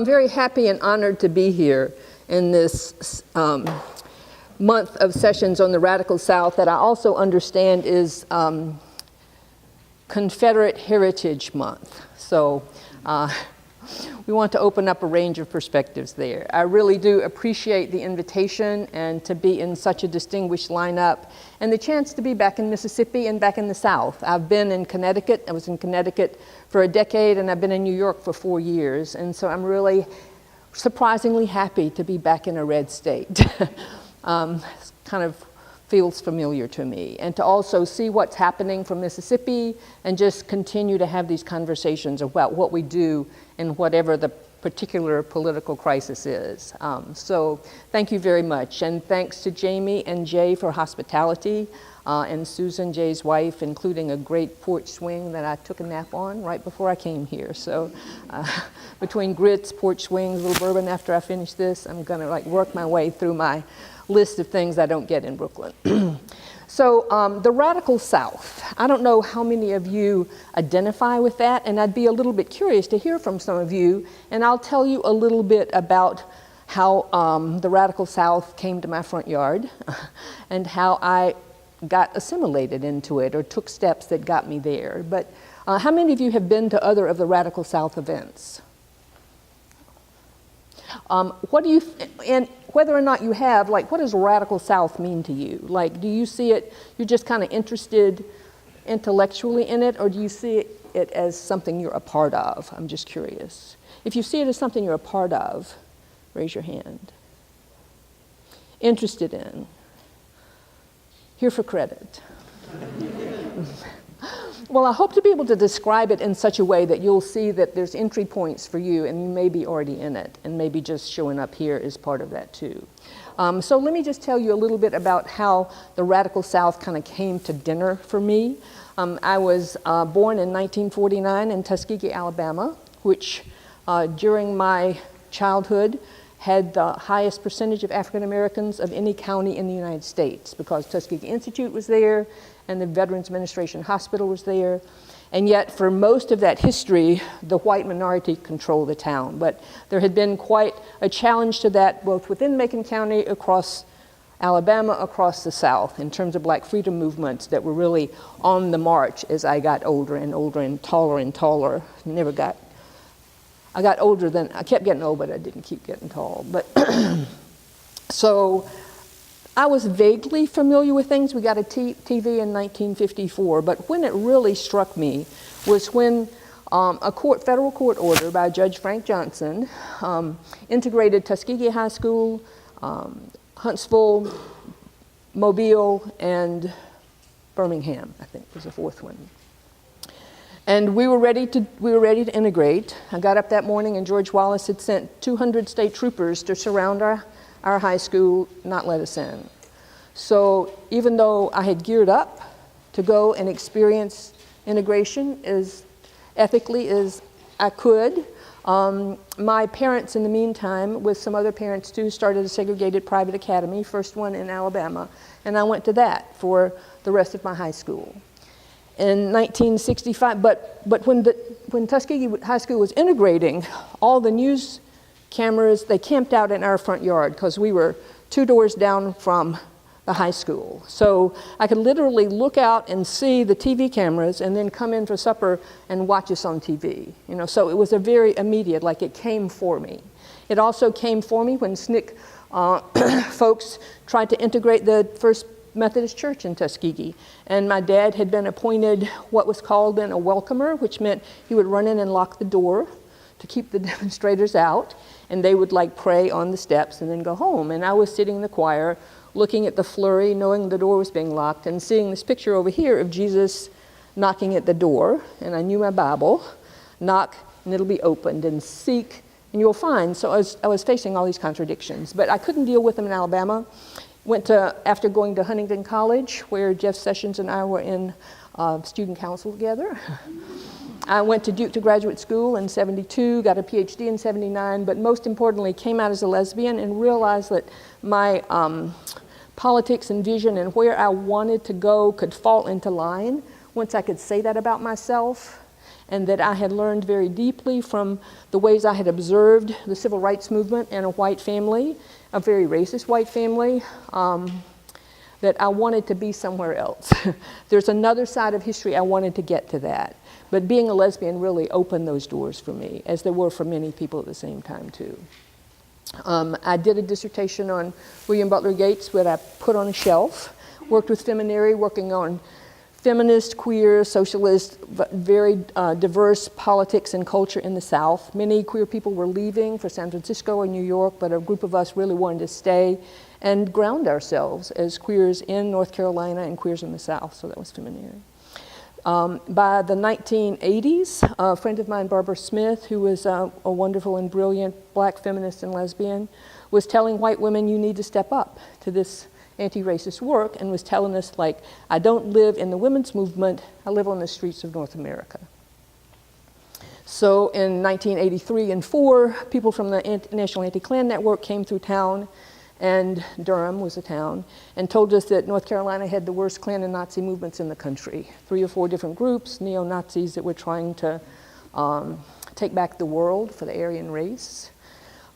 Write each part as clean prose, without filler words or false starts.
I'm very happy and honored to be here in this month of sessions on the Radical South that I also understand is Confederate Heritage Month. So we want to open up a range of perspectives there. I really do appreciate the invitation and to be in such a distinguished lineup and the chance to be back in Mississippi and back in the South. I've been in Connecticut. I was in Connecticut for a decade, and I've been in New York for 4 years. And so I'm really surprisingly happy to be back in a red state. Kind of feels familiar to me, and to also see what's happening from Mississippi and just continue to have these conversations about what we do in whatever the particular political crisis is. So thank you very much, and thanks to Jamie and Jay for hospitality, and Susan, Jay's wife, including a great porch swing that I took a nap on right before I came here. So between grits, porch swings, a little bourbon after I finish this, I'm gonna work my way through my list of things I don't get in Brooklyn. So the Radical South, I don't know how many of you identify with that, and I'd be a little bit curious to hear from some of you, and I'll tell you a little bit about how the Radical South came to my front yard and how I got assimilated into it or took steps that got me there. But how many of you have been to other of the Radical South events? What do you, and whether or not you have, what does Radical South mean to you? Do you see it, you're just kind of interested intellectually in it, or do you see it as something you're a part of? I'm just curious. If you see it as something you're a part of, raise your hand. Interested in. Here for credit. Well, I hope to be able to describe it in such a way that you'll see that there's entry points for you, and you may be already in it, and maybe just showing up here is part of that too. So let me just tell you a little bit about how the Radical South kind of came to dinner for me. I was born in 1949 in Tuskegee, Alabama, which during my childhood had the highest percentage of African Americans of any county in the United States, because Tuskegee Institute was there and the Veterans Administration Hospital was there. And yet for most of that history, the white minority controlled the town. But there had been quite a challenge to that, both within Macon County, across Alabama, across the South, in terms of Black freedom movements that were really on the march as I got older and older and taller. I got older than, I kept getting old, but I didn't keep getting tall. But so I was vaguely familiar with things. We got a TV in 1954, but when it really struck me was when a federal court order by Judge Frank Johnson integrated Tuskegee High School, Huntsville, Mobile, and Birmingham, I think was the fourth one. And we were ready to integrate. I got up that morning and George Wallace had sent 200 state troopers to surround our high school, not let us in. So even though I had geared up to go and experience integration as ethically as I could, my parents in the meantime, with some other parents too, started a segregated private academy, first one in Alabama, and I went to that for the rest of my high school. In 1965, but when Tuskegee High School was integrating, all the news cameras, they camped out in our front yard because we were 2 doors down from the high school. So I could literally look out and see the TV cameras and then come in for supper and watch us on TV. So it was a very immediate, it came for me. It also came for me when SNCC folks tried to integrate the First Methodist Church in Tuskegee. And my dad had been appointed what was called then a welcomer, which meant he would run in and lock the door to keep the demonstrators out, and they would pray on the steps and then go home. And I was sitting in the choir looking at the flurry, knowing the door was being locked, and seeing this picture over here of Jesus knocking at the door, and I knew my Bible, knock and it'll be opened, and seek and you'll find. So I was facing all these contradictions, but I couldn't deal with them in Alabama. After going to Huntington College, where Jeff Sessions and I were in student council together. I went to Duke to graduate school in '72, got a PhD in '79, but most importantly came out as a lesbian and realized that my politics and vision and where I wanted to go could fall into line once I could say that about myself. and that I had learned very deeply from the ways I had observed the civil rights movement in a white family, a very racist white family, that I wanted to be somewhere else. There's another side of history, I wanted to get to that. But being a lesbian really opened those doors for me, as they were for many people at the same time too. I did a dissertation on William Butler Yeats that I put on a shelf, worked with Feminary, working on feminist, queer, socialist, very diverse politics and culture in the South. Many queer people were leaving for San Francisco or New York, but a group of us really wanted to stay and ground ourselves as queers in North Carolina and queers in the South, so that was Feminary. By the 1980s, a friend of mine, Barbara Smith, who was a wonderful and brilliant black feminist and lesbian, was telling white women, you need to step up to this anti-racist work, and was telling us, like, I don't live in the women's movement, I live on the streets of North America. So in 1983 and 4, people from the National Anti-Klan Network came through town, and Durham was a town, and told us that North Carolina had the worst Klan and Nazi movements in the country. 3 or 4 different groups, neo-Nazis that were trying to take back the world for the Aryan race,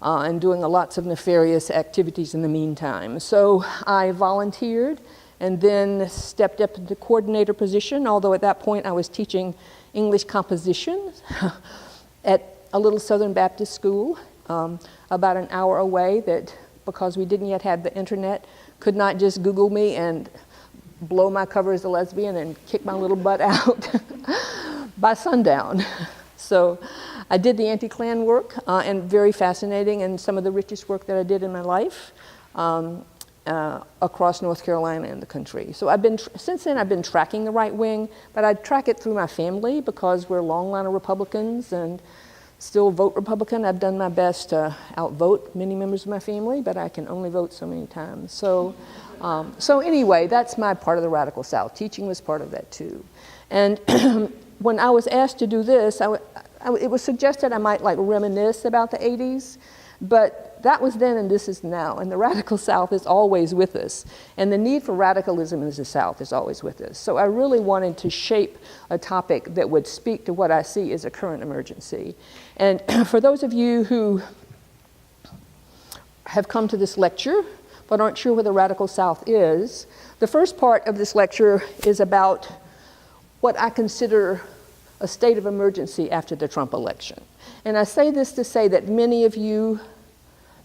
and doing lots of nefarious activities in the meantime. So I volunteered and then stepped up into the coordinator position, although at that point I was teaching English composition at a little Southern Baptist school about an hour away, that because we didn't yet have the internet, could not just Google me and blow my cover as a lesbian and kick my little butt out by sundown. So I did the anti-Klan work, and very fascinating, and some of the richest work that I did in my life across North Carolina and the country. So since then I've been tracking the right wing, but I track it through my family because we're a long line of Republicans and still vote Republican. I've done my best to outvote many members of my family, but I can only vote so many times. So, so anyway, that's my part of the Radical South. Teaching was part of that too. And when I was asked to do this, it was suggested I might like reminisce about the 80s, but that was then and this is now, and the Radical South is always with us, and the need for radicalism in the South is always with us. So I really wanted to shape a topic that would speak to what I see as a current emergency. And for those of you who have come to this lecture but aren't sure where the Radical South is, the first part of this lecture is about what I consider a state of emergency after the Trump election. And I say this to say that many of you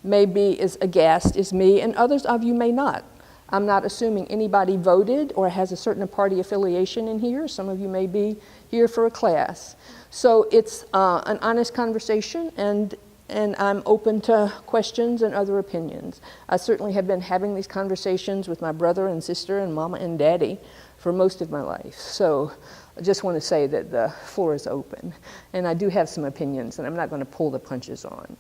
may be as aghast as me, and others of you may not. I'm not assuming anybody voted or has a certain party affiliation in here. Some of you may be here for a class. So it's an honest conversation, and I'm open to questions and other opinions. I certainly have been having these conversations with my brother and sister and mama and daddy for most of my life. So I just want to say that the floor is open, and I do have some opinions, and I'm not going to pull the punches on.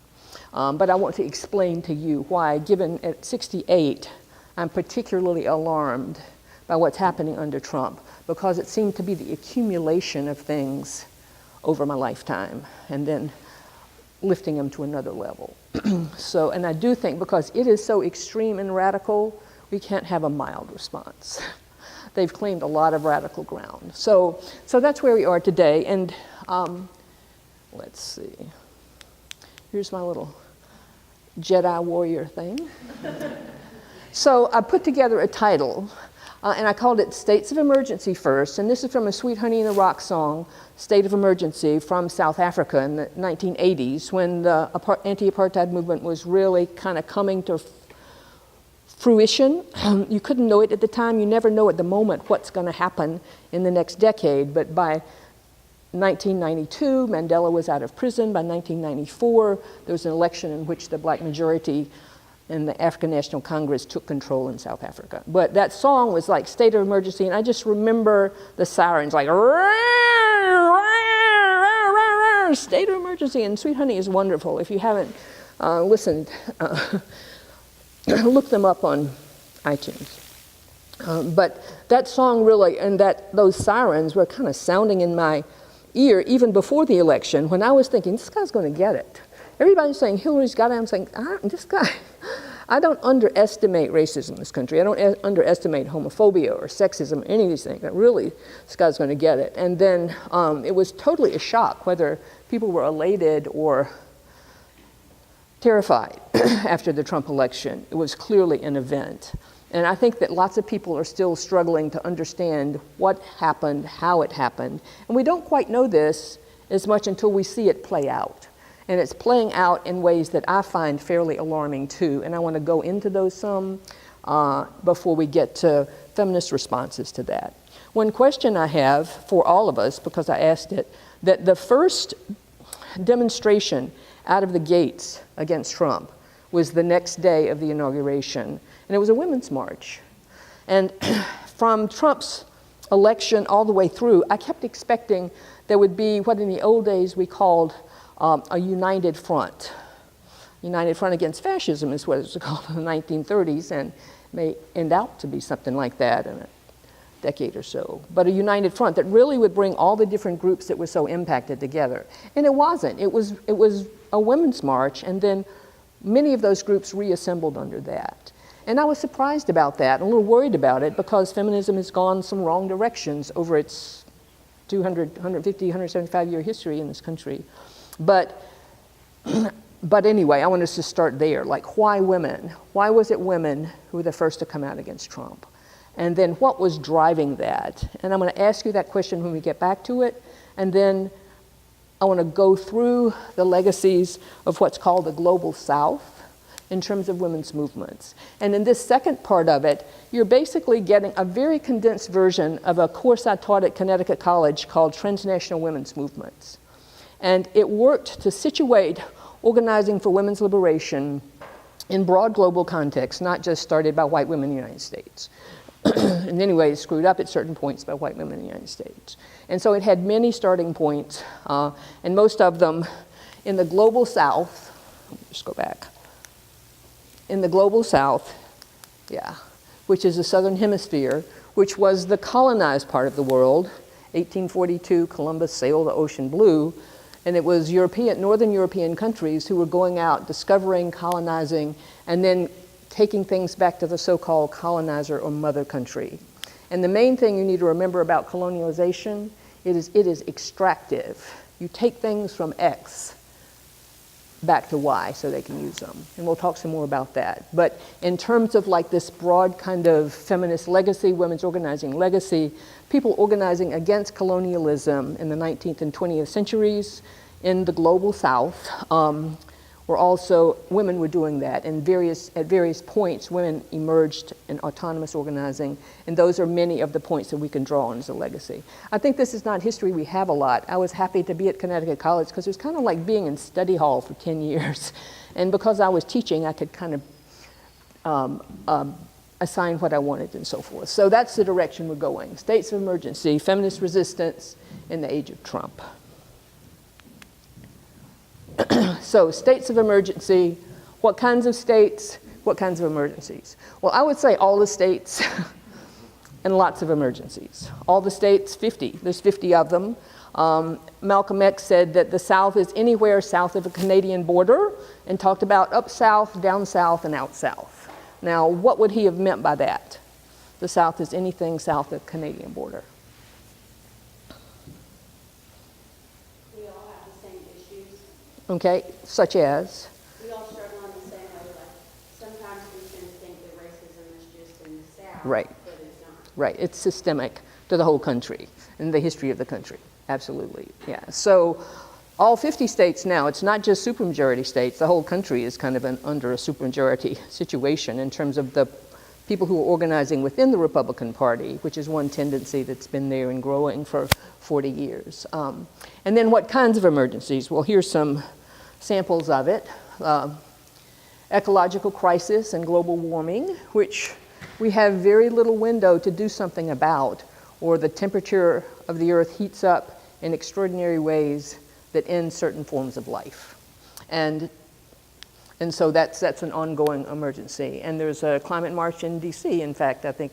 But I want to explain to you why, given at 68, I'm particularly alarmed by what's happening under Trump, because it seemed to be the accumulation of things over my lifetime and then lifting them to another level. So, and I do think because it is so extreme and radical, we can't have a mild response. They've claimed a lot of radical ground. So that's where we are today. And let's see. Here's my little Jedi warrior thing. So I put together a title, and I called it States of Emergency First. And this is from a Sweet Honey in the Rock song, State of Emergency, from South Africa in the 1980s, when the anti-apartheid movement was really kind of coming to fruition. You couldn't know it at the time. You never know at the moment what's going to happen in the next decade. But by 1992, Mandela was out of prison. By 1994, there was an election in which the black majority in the African National Congress took control in South Africa. But that song was like State of Emergency, and I just remember the sirens like, State of Emergency, and Sweet Honey is wonderful. If you haven't listened, look them up on iTunes. But that song really, and those sirens were kind of sounding in my ear even before the election, when I was thinking, this guy's going to get it. Everybody's saying Hillary's got it. I'm saying, this guy, I don't underestimate racism in this country. I don't underestimate homophobia or sexism, any of these things. Really, this guy's going to get it. And then it was totally a shock whether people were elated or terrified after the Trump election. It was clearly an event. And I think that lots of people are still struggling to understand what happened, how it happened. And we don't quite know this as much until we see it play out. And it's playing out in ways that I find fairly alarming too. And I want to go into those some before we get to feminist responses to that. One question I have for all of us, because I asked it, that the first demonstration out of the gates against Trump was the next day of the inauguration. And it was a women's march. And from Trump's election all the way through, I kept expecting there would be what in the old days we called a united front. United front against fascism is what it was called in the 1930s, and may end out to be something like that in a decade or so. But a united front that really would bring all the different groups that were so impacted together. And it wasn't. It was a women's march, and then many of those groups reassembled under that. And I was surprised about that, a little worried about it, because feminism has gone some wrong directions over its 200, 150, 175-year history in this country. But anyway, I want us to start there. Like, why women? Why was it women who were the first to come out against Trump? And then what was driving that? And I'm going to ask you that question when we get back to it. And then I want to go through the legacies of what's called the Global South in terms of women's movements. And in this second part of it, you're basically getting a very condensed version of a course I taught at Connecticut College called Transnational Women's Movements. And it worked to situate organizing for women's liberation in broad global context, not just started by white women in the United States. In any way, screwed up at certain points by white women in the United States. And so it had many starting points, and most of them in the Global South. Just go back. In the Global South, which is the Southern Hemisphere, which was the colonized part of the world. 1842, Columbus sailed the ocean blue, and it was Northern European countries who were going out, discovering, colonizing, and then taking things back to the so-called colonizer or mother country. And the main thing you need to remember about colonialization, it is extractive. You take things from X back to Y so they can use them. And we'll talk some more about that. But in terms of like this broad kind of feminist legacy, women's organizing legacy, people organizing against colonialism in the 19th and 20th centuries in the Global South, women were doing that, and at various points, women emerged in autonomous organizing, and those are many of the points that we can draw on as a legacy. I think this is not history we have a lot. I was happy to be at Connecticut College because it was kind of like being in study hall for 10 years. And because I was teaching, I could kind of assign what I wanted and so forth. So that's the direction we're going. States of emergency, feminist resistance in the age of Trump. So states of emergency, what kinds of states, what kinds of emergencies? Well, I would say all the states and lots of emergencies. All the states, 50, there's 50 of them. Malcolm X said that the South is anywhere south of a Canadian border and talked about up south, down south, and out south. Now, what would he have meant by that? The South is anything south of the Canadian border. Okay, such as? We all struggle in the same way. Like sometimes we tend to think that racism is just in the South, right. But it's not. Right, it's systemic to the whole country and the history of the country. Absolutely, yeah. So all 50 states now, it's not just supermajority states. The whole country is kind of under a supermajority situation in terms of the people who are organizing within the Republican Party, which is one tendency that's been there and growing for 40 years. And then what kinds of emergencies? Well, here's some samples of it. Ecological crisis and global warming, which we have very little window to do something about, or the temperature of the earth heats up in extraordinary ways that end certain forms of life. And so that's an ongoing emergency. And there's a climate march in DC, in fact, I think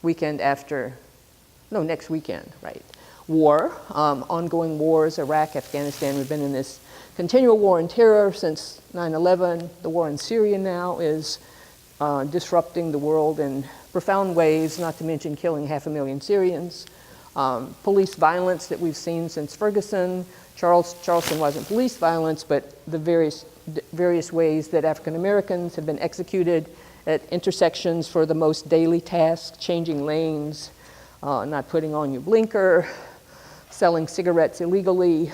next weekend, right? War, ongoing wars, Iraq, Afghanistan. We've been in this continual war on terror since 9/11. The war in Syria now is disrupting the world in profound ways, not to mention killing 500,000 Syrians. Police violence that we've seen since Ferguson. Charleston wasn't police violence, but the various ways that African Americans have been executed at intersections for the most daily tasks, changing lanes, not putting on your blinker, selling cigarettes illegally,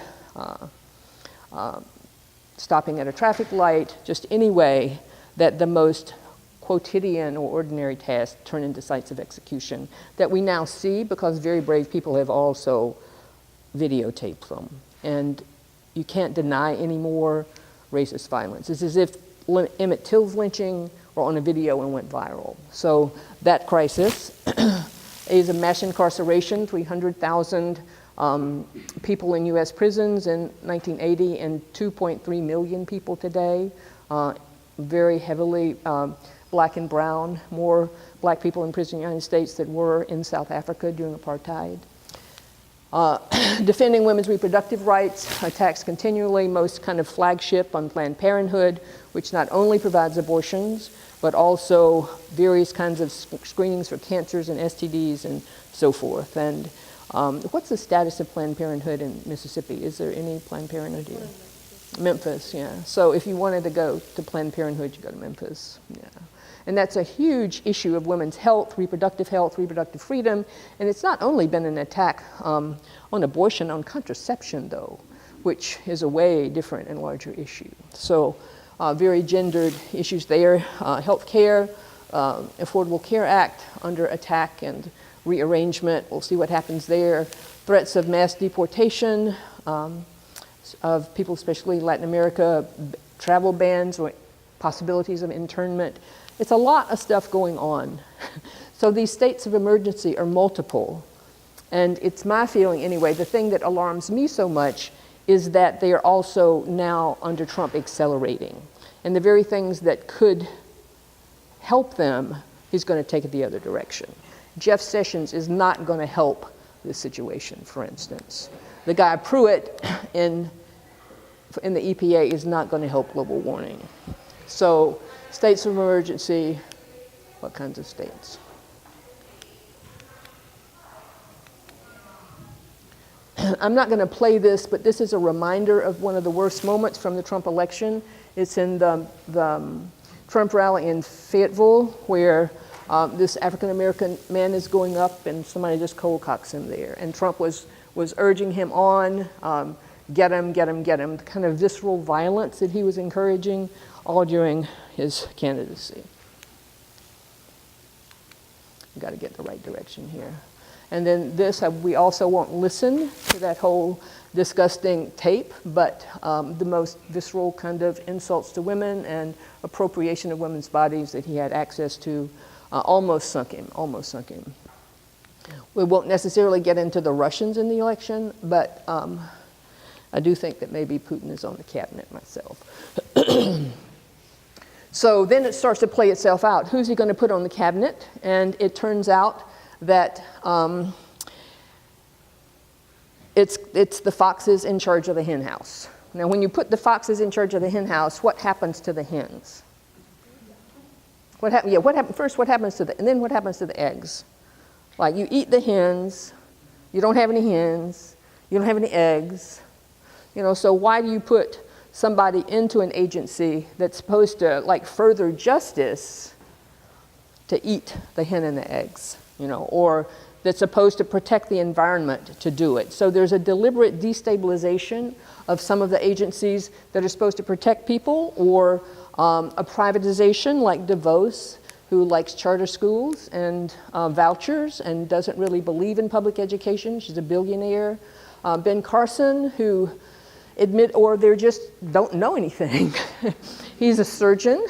stopping at a traffic light, just any way that the most quotidian or ordinary tasks turn into sites of execution that we now see because very brave people have also videotaped them. And you can't deny anymore racist violence. It's as if Emmett Till's lynching were on a video and went viral. So that crisis is a mass incarceration, 300,000 people in US prisons in 1980 and 2.3 million people today, very heavily black and brown, more black people in prison in the United States than were in South Africa during apartheid. Defending women's reproductive rights, attacks continually, most kind of flagship on Planned Parenthood, which not only provides abortions, but also various kinds of screenings for cancers and STDs and so forth. And what's the status of Planned Parenthood in Mississippi? Is there any Planned Parenthood here? Memphis, yeah. So if you wanted to go to Planned Parenthood, you go to Memphis, yeah. And that's a huge issue of women's health, reproductive freedom. And it's not only been an attack on abortion, on contraception though, which is a way different and larger issue. So very gendered issues there. Health care, Affordable Care Act under attack and rearrangement. We'll see what happens there. Threats of mass deportation of people, especially Latin America, travel bans or possibilities of internment. It's a lot of stuff going on. So these states of emergency are multiple. And it's my feeling anyway, the thing that alarms me so much is that they are also now under Trump accelerating. And the very things that could help them, he's going to take it the other direction. Jeff Sessions is not going to help this situation, for instance. The guy Pruitt in the EPA is not going to help global warming. So states of emergency, what kinds of states? I'm not going to play this, but this is a reminder of one of the worst moments from the Trump election. It's in the Trump rally in Fayetteville, where this African-American man is going up and somebody just cold cocks him there. And Trump was urging him on, get him, get him, get him, the kind of visceral violence that he was encouraging all during his candidacy. We've got to get the right direction here. And then this, we also won't listen to that whole disgusting tape, but the most visceral kind of insults to women and appropriation of women's bodies that he had access to almost sunk him. We won't necessarily get into the Russians in the election, but I do think that maybe Putin is on the cabinet myself. So then it starts to play itself out. Who's he going to put on the cabinet? And it turns out that it's the foxes in charge of the hen house. Now, when you put the foxes in charge of the hen house, what happens to the hens? What happens first? What happens to and then what happens to the eggs? Like, you eat the hens, you don't have any hens, you don't have any eggs. So why do you put somebody into an agency that's supposed to further justice to eat the hen and the eggs, or that's supposed to protect the environment to do it? So there's a deliberate destabilization of some of the agencies that are supposed to protect people, or a privatization like DeVos, who likes charter schools and vouchers and doesn't really believe in public education. She's a billionaire. Ben Carson, who they just don't know anything. He's a surgeon.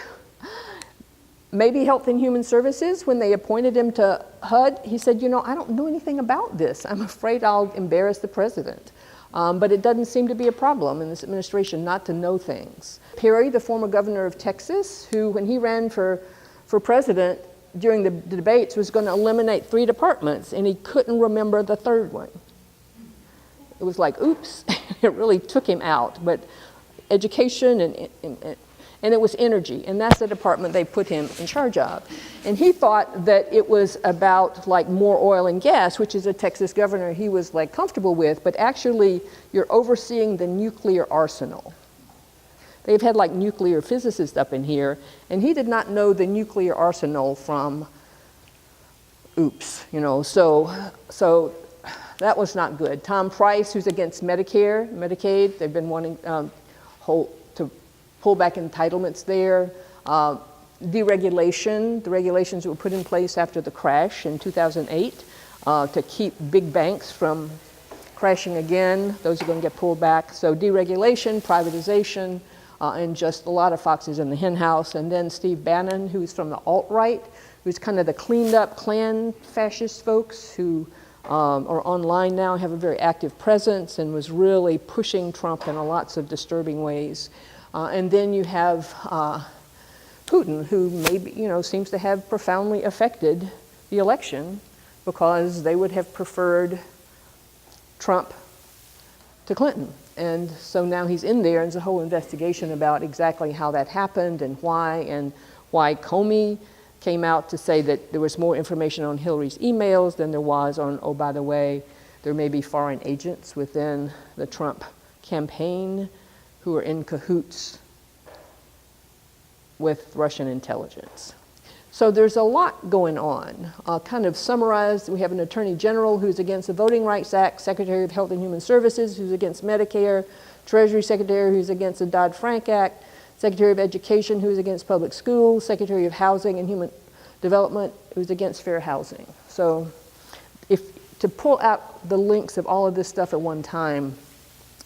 Maybe Health and Human Services, when they appointed him to HUD, he said, I don't know anything about this. I'm afraid I'll embarrass the president. But it doesn't seem to be a problem in this administration not to know things. Perry, the former governor of Texas, who, when he ran for president during the debates, was going to eliminate 3 departments, and he couldn't remember the 3rd one. It was like, oops, it really took him out. But education and and it was energy, and that's the department they put him in charge of. And he thought that it was about like more oil and gas, which is a Texas governor he was like comfortable with, but actually you're overseeing the nuclear arsenal. They've had like nuclear physicists up in here, and he did not know the nuclear arsenal from oops, you know, so that was not good. Tom Price, who's against Medicare, Medicaid, they've been wanting to pull back entitlements there. Deregulation, the regulations that were put in place after the crash in 2008 to keep big banks from crashing again, those are going to get pulled back. So deregulation, privatization, and just a lot of foxes in the hen house. And then Steve Bannon, who's from the alt-right, who's kind of the cleaned up Klan fascist folks who are online now, have a very active presence, and was really pushing Trump in lots of disturbing ways. And then you have Putin, who maybe, you know, seems to have profoundly affected the election because they would have preferred Trump to Clinton. And so now he's in there, and there's a whole investigation about exactly how that happened and why Comey came out to say that there was more information on Hillary's emails than there was on, oh, by the way, there may be foreign agents within the Trump campaign who are in cahoots with Russian intelligence. So there's a lot going on. Kind of summarized, we have an Attorney General who's against the Voting Rights Act, Secretary of Health and Human Services who's against Medicare, Treasury Secretary who's against the Dodd-Frank Act, Secretary of Education who's against public schools, Secretary of Housing and Human Development who's against fair housing. So to pull out the links of all of this stuff at one time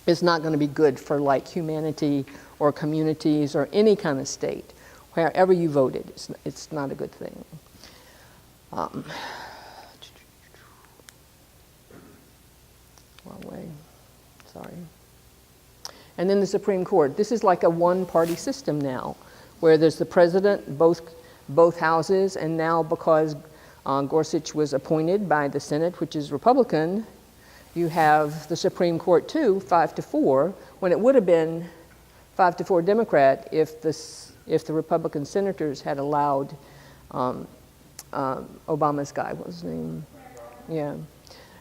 is not going to be good for like humanity or communities or any kind of state. Wherever you voted, it's not a good thing. Wrong way, sorry. And then the Supreme Court. This is like a one-party system now, where there's the president, both houses, and now because Gorsuch was appointed by the Senate, which is Republican, you have the Supreme Court too, 5-4, when it would have been 5-4 Democrat if the Republican senators had allowed Obama's guy, what was his name? Yeah.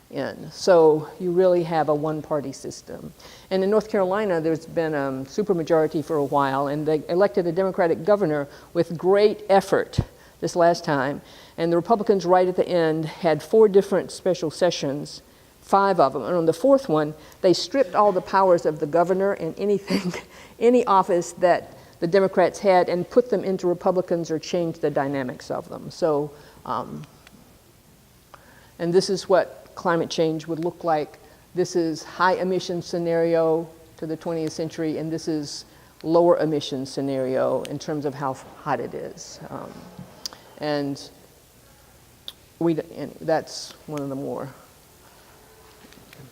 In. So you really have a one-party system. And in North Carolina, there's been a supermajority for a while, and they elected a Democratic governor with great effort this last time. And the Republicans right at the end had 4 different special sessions, 5 of them. And on the 4th one, they stripped all the powers of the governor and anything, any office that the Democrats had, and put them into Republicans or changed the dynamics of them. So, and this is what climate change would look like. This is high emission scenario to the 20th century, and this is lower emission scenario in terms of how hot it is. And that's one of the more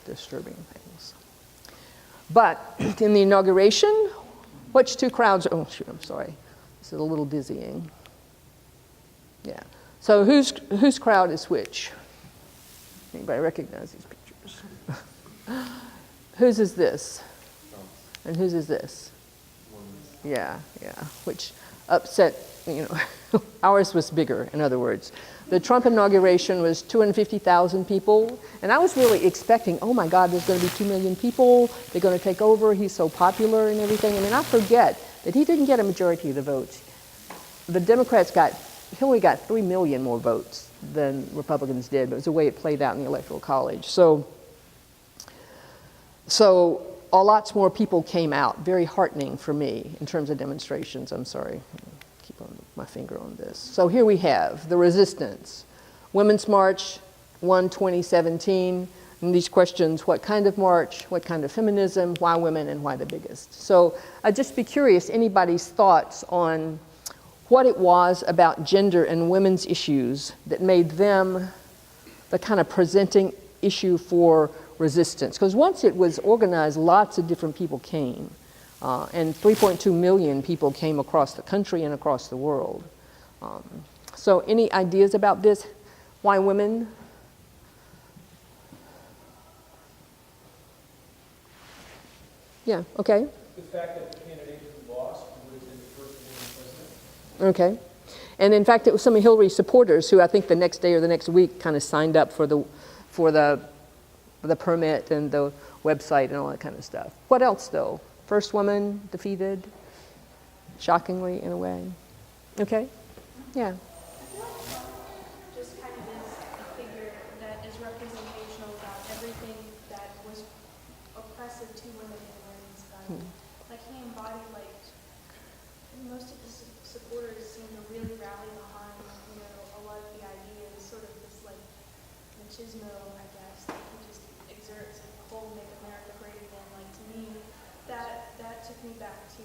disturbing things. But in the inauguration, which 2 crowds, oh shoot, I'm sorry. This is a little dizzying. Yeah, so whose crowd is which? Anybody recognize these pictures? Whose is this? And whose is this? Yeah, which upset, you know, ours was bigger, in other words. The Trump inauguration was 250,000 people, and I was really expecting, oh my God, there's going to be 2 million people, they're going to take over, he's so popular and everything. And then I forget that he didn't get a majority of the votes. The Democrats Hillary got 3 million more votes than Republicans did, but it was the way it played out in the Electoral College. So a lot more people came out, very heartening for me in terms of demonstrations. I'm sorry, keep on my finger on this. So here we have the resistance. Women's March, 1/2017, and these questions, what kind of march, what kind of feminism, why women, and why the biggest? So I'd just be curious, anybody's thoughts on what it was about gender and women's issues that made them the kind of presenting issue for resistance. Because once it was organized, lots of different people came. And 3.2 million people came across the country and across the world. So any ideas about this? Why women? Yeah, okay. The fact that the candidate who lost was in the first Okay. And in fact, it was some of Hillary's supporters who I think the next day or the next week kind of signed up for the permit and the website and all that kind of stuff. What else though? First woman defeated, shockingly in a way. Okay? Yeah. Just kind of is a figure that is representational about everything that was oppressive to women in women's society. Like he embodied most of his supporters seem to really rally behind, a lot of the ideas, sort of this machismo, I guess, that he just exerts and whole make America great again. Like to me, that took me back to,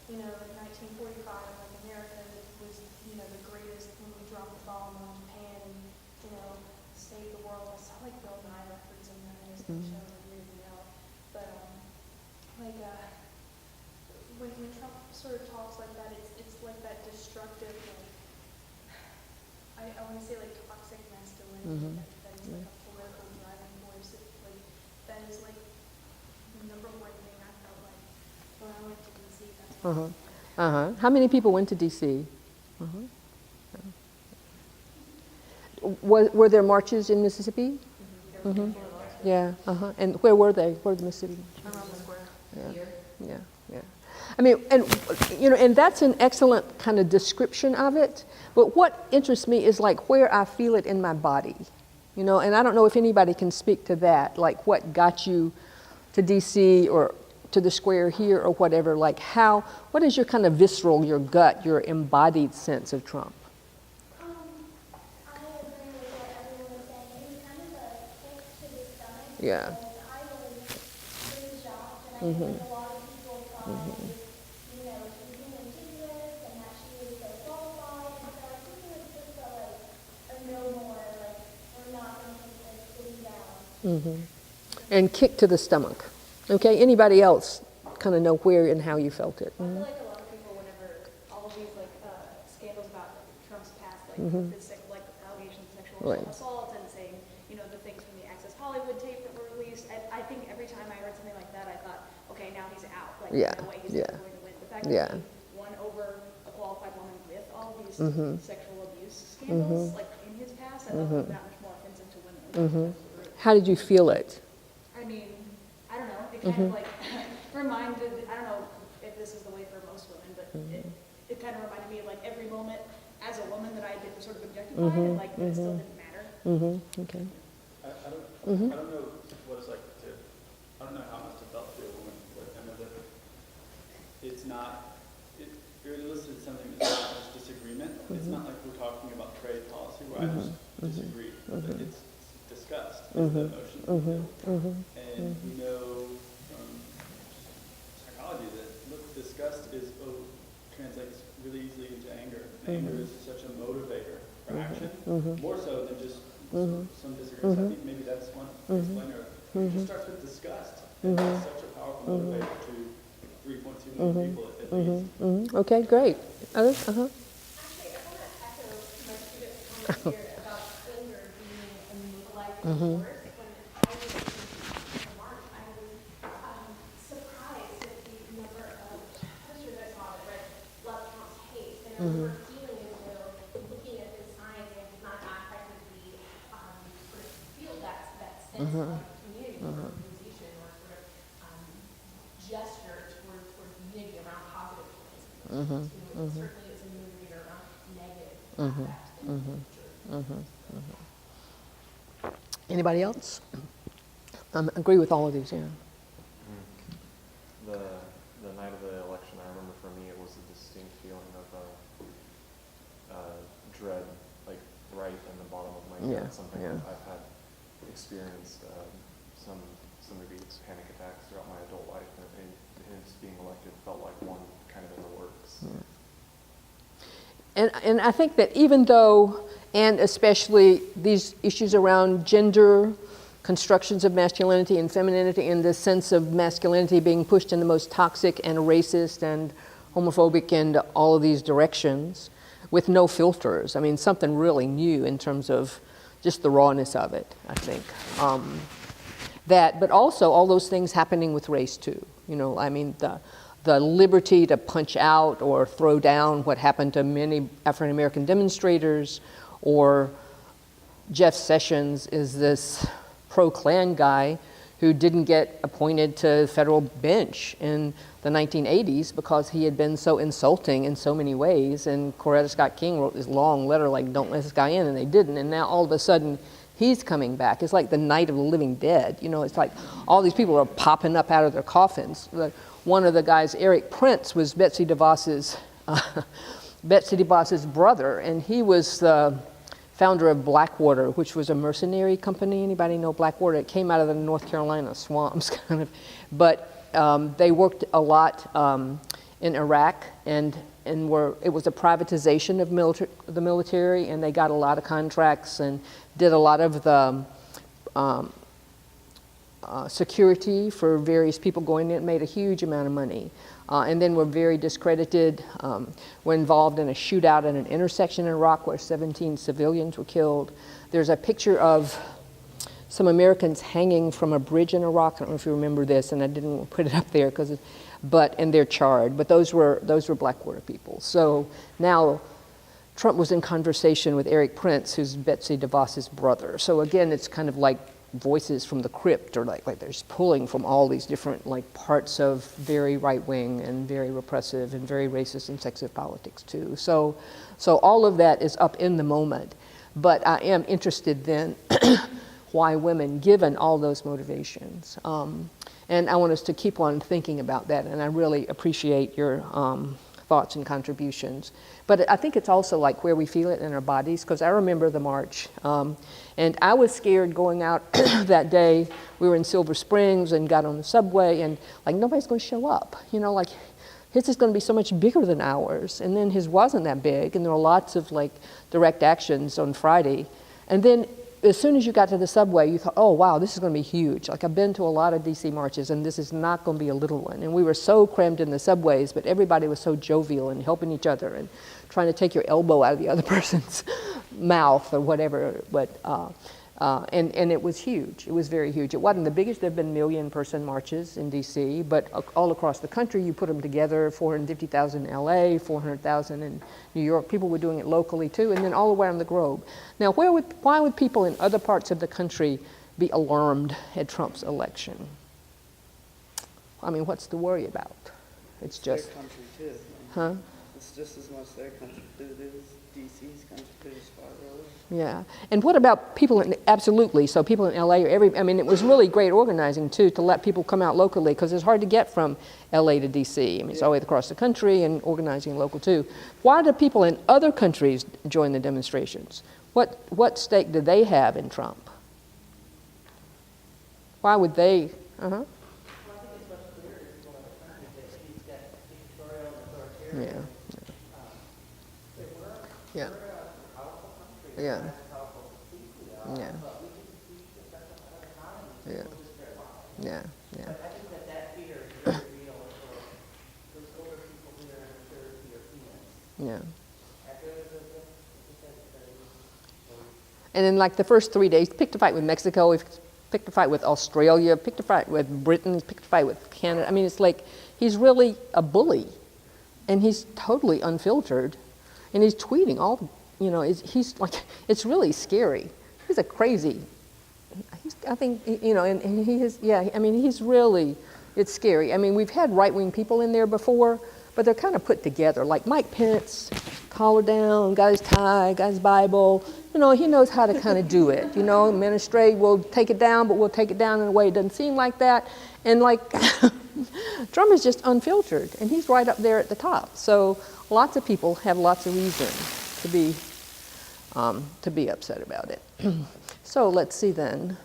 1945, like America was, the greatest when we dropped the bomb on Japan and, saved the world. I saw Bill Nye reference in that as the show that weirded me out. But when Trump sort of talks like that, it's like that destructive, I want to say toxic masculinity that is a political driving force. That is the number one thing I felt like when I went to DC. That's How many people went to D.C.? Were there marches in Mississippi? Yeah. And where were they? Where the Mississippi? around the square. Yeah. I mean, and that's an excellent kind of description of it. But what interests me is where I feel it in my body, and I don't know if anybody can speak to that, what got you to DC or to the square here or whatever, what is your kind of visceral, your gut, your embodied sense of Trump? I agree with what everyone was saying. It was kind of a kick to the stomach. Yeah. And I was really shocked, and I think a lot of people thought she was being meticulous and that she was so qualified. And so I think it was just a no more, we're not going to take this city down. And kick to the stomach. Okay, anybody else kind of know where and how you felt it? I feel like a lot of people, whenever all of these scandals about Trump's past, his allegations of sexual Right. assault and saying, the things from the Access Hollywood tape that were released, I think every time I heard something like that, I thought, okay, now he's out. Yeah, No way he's yeah. never going to win. The fact Yeah. that he won over a qualified woman with all these sexual abuse scandals, in his past, I thought was that much more offensive to women. How did you feel it? I mean, I don't know. It kind of reminded, I don't know if this is the way for most women, but it kind of reminded me of every moment as a woman that I had been sort of objectified and that it still didn't matter. Okay. I don't know what it's like to, I don't know how it must have felt to be a woman, but I know that it's not, you're listed something that's not just disagreement. It's not like we're talking about trade policy where I just disagree. But it's disgust is the emotion we feel. And we know from psychology that disgust translates really easily into anger. Anger is such a motivator for action, more so than just some disagreements. I think maybe that's one explainer. It just starts with disgust. And it's such a powerful motivator to 3.2 million people at least. Okay, great. Others? Actually, I want to echo my student's comment here about anger being a life force. When I was in the march, I was surprised at the number of posters I saw that read "Love Trump's Hate," and I remember feeling as though looking at this sign and not actively sort of feel that sense of community or organization or sort of gesture towards unity around positive things. Certainly it's a motivator around negative aspects. Anybody else? I agree with all of these, yeah. The night of the election, I remember for me it was a distinct feeling of dread, right in the bottom of my head. Yeah, Something yeah. I've had experienced some of these panic attacks throughout my adult life, and his being elected felt like one kind of in the works. And I think that even though, and especially these issues around gender, constructions of masculinity and femininity, and the sense of masculinity being pushed in the most toxic and racist and homophobic and all of these directions with no filters. I mean, something really new in terms of just the rawness of it, I think. But also all those things happening with race too. I mean, the liberty to punch out or throw down what happened to many African American demonstrators, or Jeff Sessions is this pro-Klan guy who didn't get appointed to federal bench in the 1980s because he had been so insulting in so many ways. And Coretta Scott King wrote this long letter like, don't let this guy in, and they didn't. And now all of a sudden, he's coming back. It's like the night of the living dead. You know, it's like all these people are popping up out of their coffins. One of the guys, Eric Prince, was Betsy DeVos's brother, and he was the founder of Blackwater, which was a mercenary company. Anybody know Blackwater? It came out of the North Carolina swamps, kind of. But they worked a lot in Iraq, and it was a privatization of the military, and they got a lot of contracts and did a lot of the security for various people going in, made a huge amount of money. And then were very discredited, were involved in a shootout at an intersection in Iraq where 17 civilians were killed. There's a picture of some Americans hanging from a bridge in Iraq. I don't know if you remember this, and I didn't put it up there and they're charred. But those were Blackwater people. So now Trump was in conversation with Eric Prince, who's Betsy DeVos's brother. So again, it's kind of like voices from the crypt, or like they're just pulling from all these different like parts of very right-wing and very repressive and very racist and sexist politics too. So all of that is up in the moment. But I am interested then why women, given all those motivations. And I want us to keep on thinking about that, and I really appreciate your thoughts and contributions. But I think it's also like where we feel it in our bodies, because I remember the march. And I was scared going out that day. We were in Silver Springs and got on the subway, and like nobody's going to show up. You know, like his is going to be so much bigger than ours. And then his wasn't that big, and there were lots of like direct actions on Friday. And then as soon as you got to the subway, you thought, oh wow, this is going to be huge. Like I've been to a lot of DC marches, and this is not going to be a little one. And we were so crammed in the subways, but everybody was so jovial and helping each other and trying to take your elbow out of the other person's mouth or whatever. But and it was huge. It was very huge. It wasn't the biggest. There have been million-person marches in DC, but all across the country, you put them together. 450,000 in LA, 400,000 in New York. People were doing it locally too, and then all around the globe. Now, why would people in other parts of the country be alarmed at Trump's election? I mean, what's to worry about? It's just their country too. Huh? It's just as much their country too. It is DC's country too, as far as Yeah, and what about people in, absolutely, so people in LA, I mean, it was really great organizing too, to let people come out locally, because it's hard to get from LA to DC. I mean, it's all the way across the country, and organizing local too. Why do people in other countries join the demonstrations? What stake do they have in Trump? Why would they, Yeah. Yeah. Yeah. Yeah. Yeah. Yeah. Yeah. I think that fear is very real for those older people here and for Europeans. Yeah. After And then like the first 3 days, picked a fight with Mexico, we've picked a fight with Australia, picked a fight with Britain, picked a fight with Canada. I mean, it's like he's really a bully, and he's totally unfiltered, and he's tweeting all, you know, he's like, it's really scary. He's a crazy, I think, you know, and he is, yeah, I mean, he's really, it's scary. I mean, we've had right-wing people in there before, but they're kind of put together, like Mike Pence, collar down, got his tie, got his Bible. You know, he knows how to kind of do it. You know, ministry, we'll take it down, but we'll take it down in a way it doesn't seem like that. And like, Trump is just unfiltered, and he's right up there at the top. So lots of people have lots of reason to be upset about it. So let's see then,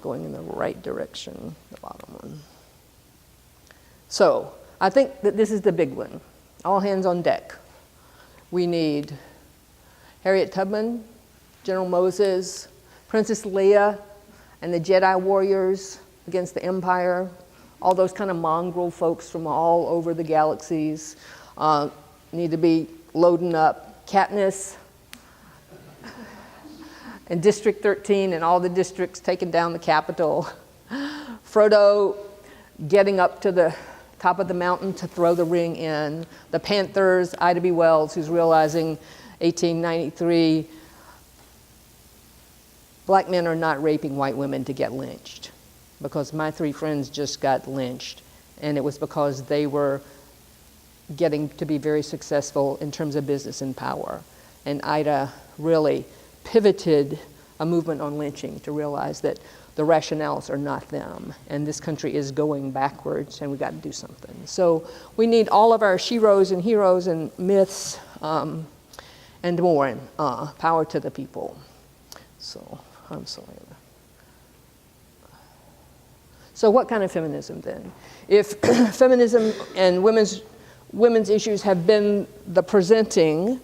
going in the right direction, the bottom one. So I think that this is the big one. All hands on deck. We need Harriet Tubman, General Moses, Princess Leia, and the Jedi warriors against the Empire. All those kind of mongrel folks from all over the galaxies need to be loading up. Katniss and District 13 and all the districts taking down the Capitol. Frodo getting up to the top of the mountain to throw the ring in. The Panthers, Ida B. Wells, who's realizing 1893, black men are not raping white women to get lynched, because my 3 friends just got lynched, and it was because they were getting to be very successful in terms of business and power. And Ida really pivoted a movement on lynching to realize that the rationales are not them, and this country is going backwards, and we got to do something. So we need all of our sheroes and heroes and myths and more, and power to the people. So I'm sorry. So what kind of feminism then? If feminism and women's issues have been the presenting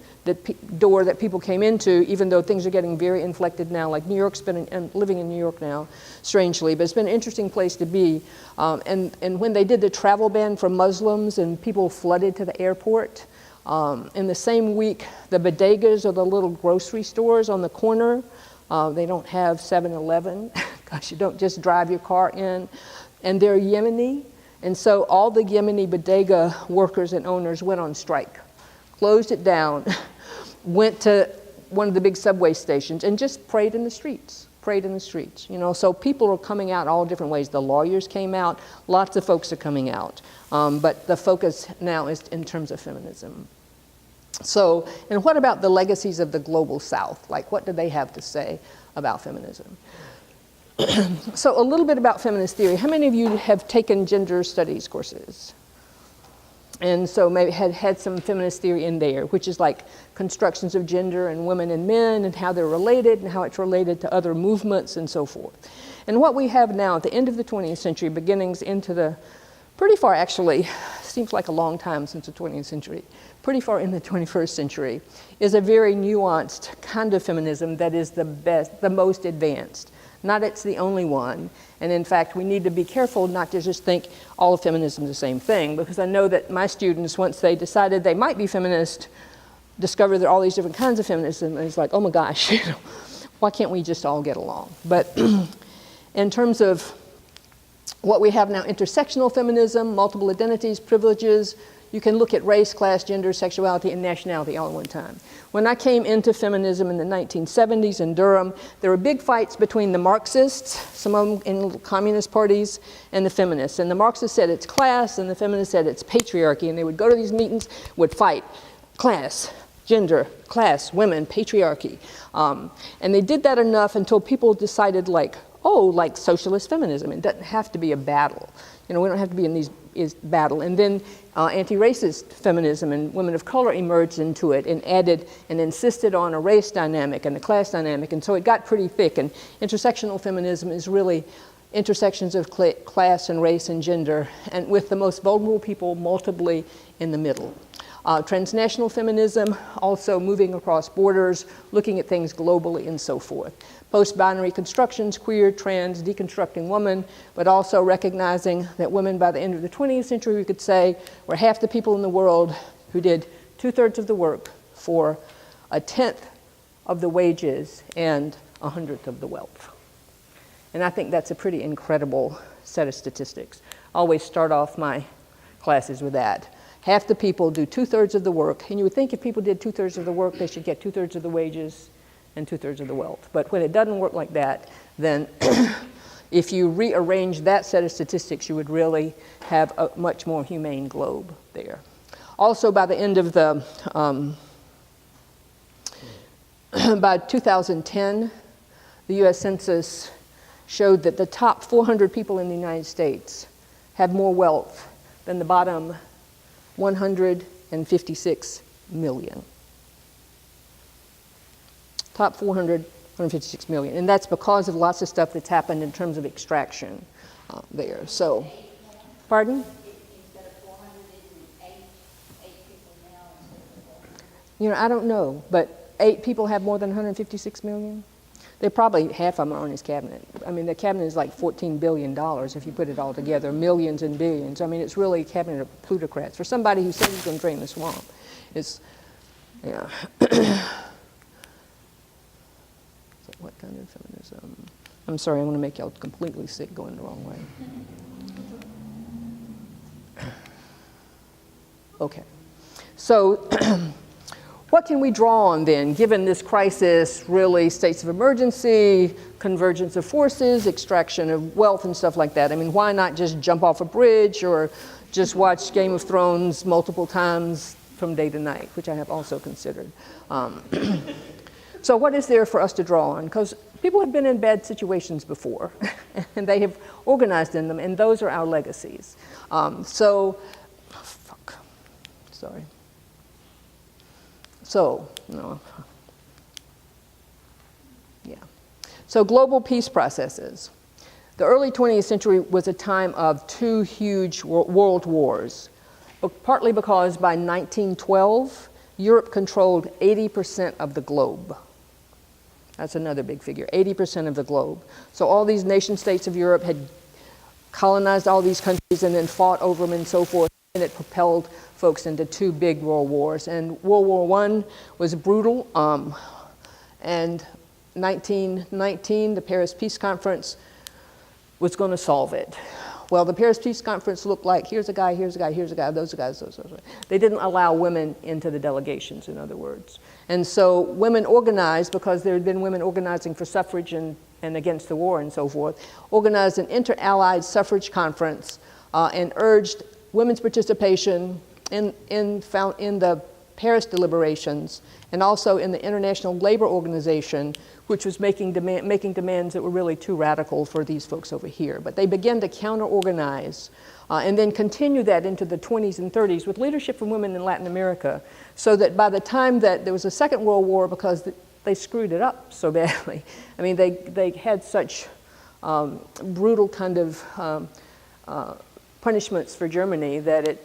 door that people came into, even though things are getting very inflected now, like New York's been, living in New York now, strangely, but it's been an interesting place to be. And when they did the travel ban for Muslims and people flooded to the airport, in the same week, the bodegas, or the little grocery stores on the corner, they don't have 7-Eleven, because you don't just drive your car in, and they're Yemeni. And so all the Yemeni bodega workers and owners went on strike, closed it down, went to one of the big subway stations and just prayed in the streets, you know. So people are coming out all different ways. The lawyers came out, lots of folks are coming out. But the focus now is in terms of feminism. So, and what about the legacies of the global South? Like, what do they have to say about feminism? So a little bit about feminist theory. How many of you have taken gender studies courses? And so maybe had some feminist theory in there, which is like constructions of gender and women and men and how they're related and how it's related to other movements and so forth. And what we have now at the end of the 20th century, beginnings into the, pretty far actually, seems like a long time since the 20th century, pretty far in the 21st century, is a very nuanced kind of feminism that is the best, the most advanced. Not it's the only one. And in fact, we need to be careful not to just think all of feminism is the same thing, because I know that my students, once they decided they might be feminist, discovered there are all these different kinds of feminism, and it's like, oh my gosh, you know, why can't we just all get along? But in terms of what we have now, intersectional feminism, multiple identities, privileges, you can look at race, class, gender, sexuality, and nationality all at one time. When I came into feminism in the 1970s in Durham, there were big fights between the Marxists, some of them in communist parties, and the feminists. And the Marxists said it's class, and the feminists said it's patriarchy. And they would go to these meetings, would fight class, gender, class, women, patriarchy. And they did that enough until people decided, like, oh, like socialist feminism. It doesn't have to be a battle. You know, we don't have to be in these battle. And then anti-racist feminism and women of color emerged into it and added and insisted on a race dynamic and a class dynamic. And so it got pretty thick. And intersectional feminism is really intersections of class and race and gender, and with the most vulnerable people multiply in the middle. Transnational feminism, also moving across borders, looking at things globally and so forth. Post-binary constructions, queer, trans, deconstructing woman, but also recognizing that women by the end of the 20th century, we could say, were half the people in the world who did 2/3 of the work for 1/10 of the wages and 100th of the wealth. And I think that's a pretty incredible set of statistics. I always start off my classes with that. Half the people do 2/3 of the work, and you would think if people did 2/3 of the work, they should get 2/3 of the wages and 2/3 of the wealth. But when it doesn't work like that, then if you rearrange that set of statistics, you would really have a much more humane globe there. Also, by the end of the, by 2010, the US Census showed that the top 400 people in the United States have more wealth than the bottom 156 million. Top 400, 156 million. And that's because of lots of stuff that's happened in terms of extraction there. So, pardon? You know, I don't know, but 8 people have more than 156 million? They're probably, half of them are on his cabinet. I mean, the cabinet is like $14 billion if you put it all together, millions and billions. I mean, it's really a cabinet of plutocrats. For somebody who says he's going to drain the swamp, it's, yeah. So what kind of feminism? I'm sorry, I'm going to make y'all completely sick going the wrong way. Okay. So what can we draw on then, given this crisis, really states of emergency, convergence of forces, extraction of wealth and stuff like that? I mean, why not just jump off a bridge or just watch Game of Thrones multiple times from day to night, which I have also considered. So what is there for us to draw on? Because people have been in bad situations before, and they have organized in them, and those are our legacies. So global peace processes. The early 20th century was a time of two huge world wars, partly because by 1912, Europe controlled 80% of the globe. That's another big figure, 80% of the globe. So all these nation states of Europe had colonized all these countries and then fought over them and so forth, and it propelled folks into two big world wars. And World War I was brutal, and 1919, the Paris Peace Conference was going to solve it. Well, the Paris Peace Conference looked like, here's a guy, here's a guy, here's a guy, those guys, those guys. They didn't allow women into the delegations, in other words. And so women organized, because there had been women organizing for suffrage and against the war and so forth, organized an inter-allied suffrage conference and urged women's participation in the Paris deliberations and also in the International Labor Organization, which was making demands that were really too radical for these folks over here. But they began to counter-organize and then continue that into the 20s and 30s with leadership from women in Latin America, so that by the time that there was a Second World War, because they screwed it up so badly, I mean, they had such brutal kind of punishments for Germany that